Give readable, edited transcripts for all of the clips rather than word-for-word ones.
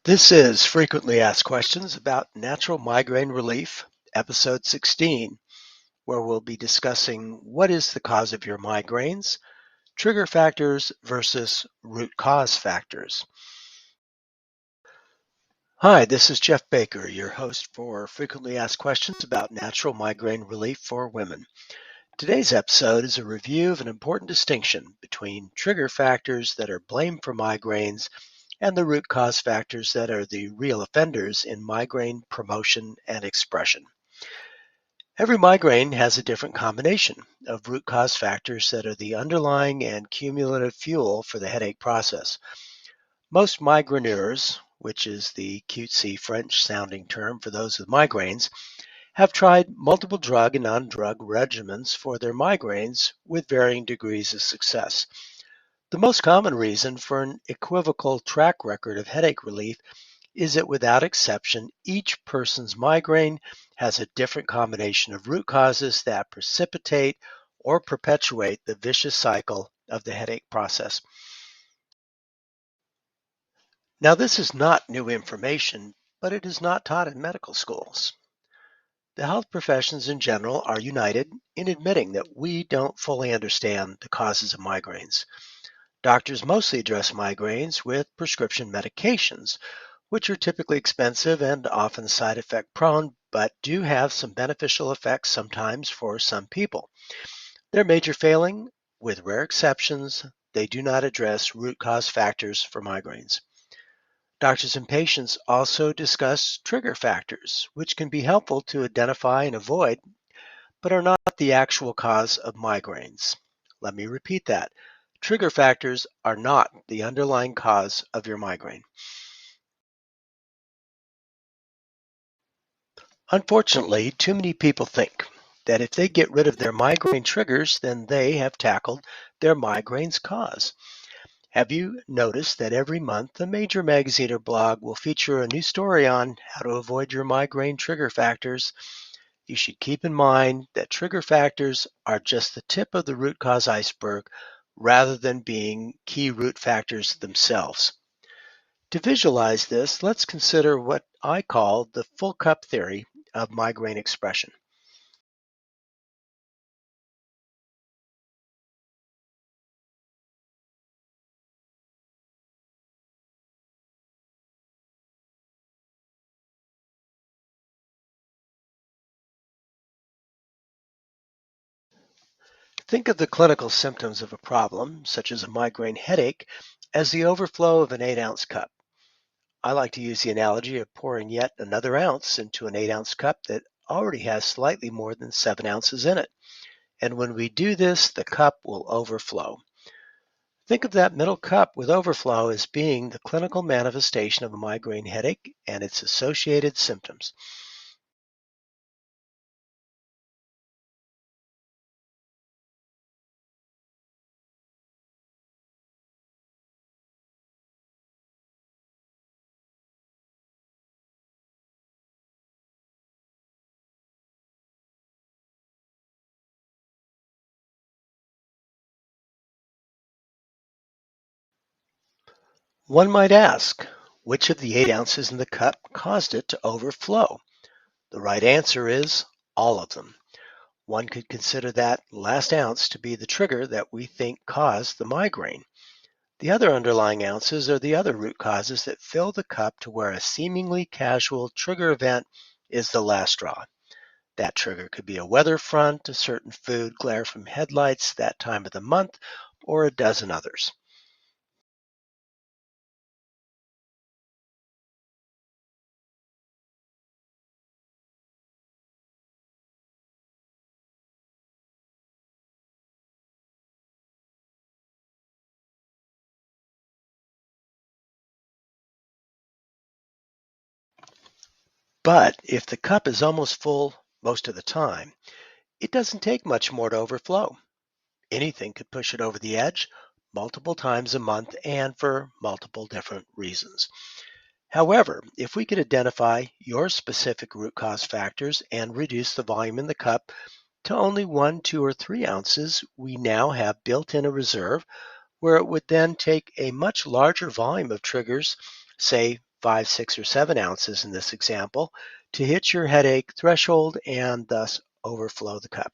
This is Frequently Asked Questions about Natural Migraine Relief, Episode 16, where we'll be discussing what is the cause of your migraines, trigger factors versus root cause factors. Hi, this is Jeff Baker, your host for Frequently Asked Questions about Natural Migraine Relief for Women. Today's episode is a review of an important distinction between trigger factors that are blamed for migraines and the root cause factors that are the real offenders in migraine promotion and expression. Every migraine has a different combination of root cause factors that are the underlying and cumulative fuel for the headache process. Most migraineurs, which is the cutesy French sounding term for those with migraines, have tried multiple drug and non-drug regimens for their migraines with varying degrees of success. The most common reason for an equivocal track record of headache relief is that without exception, each person's migraine has a different combination of root causes that precipitate or perpetuate the vicious cycle of the headache process. Now, this is not new information, but it is not taught in medical schools. The health professions in general are united in admitting that we don't fully understand the causes of migraines. Doctors mostly address migraines with prescription medications, which are typically expensive and often side effect prone, but do have some beneficial effects sometimes for some people. Their major failing, with rare exceptions, they do not address root cause factors for migraines. Doctors and patients also discuss trigger factors, which can be helpful to identify and avoid, but are not the actual cause of migraines. Let me repeat that. Trigger factors are not the underlying cause of your migraine. Unfortunately, too many people think that if they get rid of their migraine triggers, then they have tackled their migraine's cause. Have you noticed that every month a major magazine or blog will feature a new story on how to avoid your migraine trigger factors? You should keep in mind that trigger factors are just the tip of the root cause iceberg rather than being key root factors themselves. To visualize this, let's consider what I call the full cup theory of migraine expression. Think of the clinical symptoms of a problem, such as a migraine headache, as the overflow of an 8-ounce cup. I like to use the analogy of pouring yet another ounce into an 8-ounce cup that already has slightly more than 7 ounces in it. And when we do this, the cup will overflow. Think of that middle cup with overflow as being the clinical manifestation of a migraine headache and its associated symptoms. One might ask, which of the 8 ounces in the cup caused it to overflow? The right answer is all of them. One could consider that last ounce to be the trigger that we think caused the migraine. The other underlying ounces are the other root causes that fill the cup to where a seemingly casual trigger event is the last straw. That trigger could be a weather front, a certain food, glare from headlights, that time of the month, or a dozen others. But if the cup is almost full most of the time, it doesn't take much more to overflow. Anything could push it over the edge multiple times a month and for multiple different reasons. However, if we could identify your specific root cause factors and reduce the volume in the cup to only 1, 2, or 3 ounces, we now have built in a reserve where it would then take a much larger volume of triggers, say 5, 6, or 7 ounces in this example to hit your headache threshold and thus overflow the cup.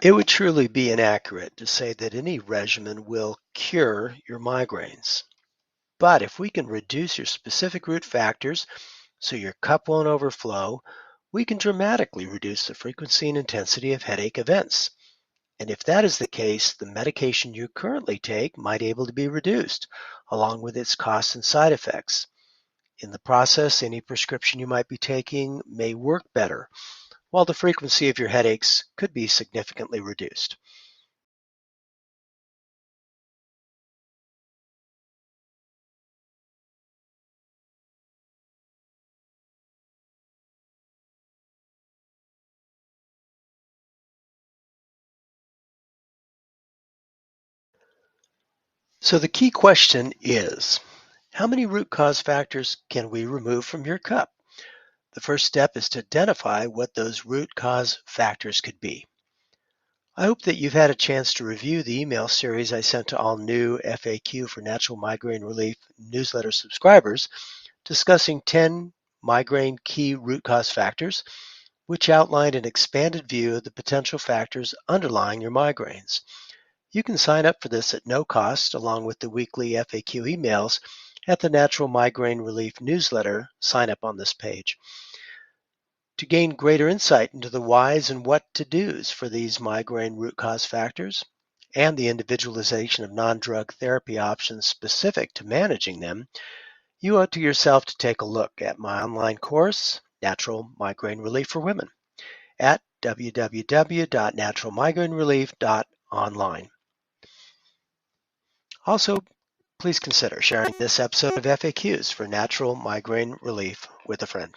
It would truly be inaccurate to say that any regimen will cure your migraines. But if we can reduce your specific root factors so your cup won't overflow, we can dramatically reduce the frequency and intensity of headache events. And if that is the case, the medication you currently take might be able to be reduced, along with its costs and side effects. In the process, any prescription you might be taking may work better, while the frequency of your headaches could be significantly reduced. So the key question is, how many root cause factors can we remove from your cup? The first step is to identify what those root cause factors could be. I hope that you've had a chance to review the email series I sent to all new FAQ for Natural Migraine Relief newsletter subscribers discussing 10 migraine key root cause factors, which outlined an expanded view of the potential factors underlying your migraines. You can sign up for this at no cost, along with the weekly FAQ emails at the Natural Migraine Relief newsletter. Sign up on this page. To gain greater insight into the whys and what to do's for these migraine root cause factors and the individualization of non-drug therapy options specific to managing them, you owe it to yourself to take a look at my online course, Natural Migraine Relief for Women, at www.naturalmigrainerelief.online. Also, please consider sharing this episode of FAQs for Natural Migraine Relief with a friend.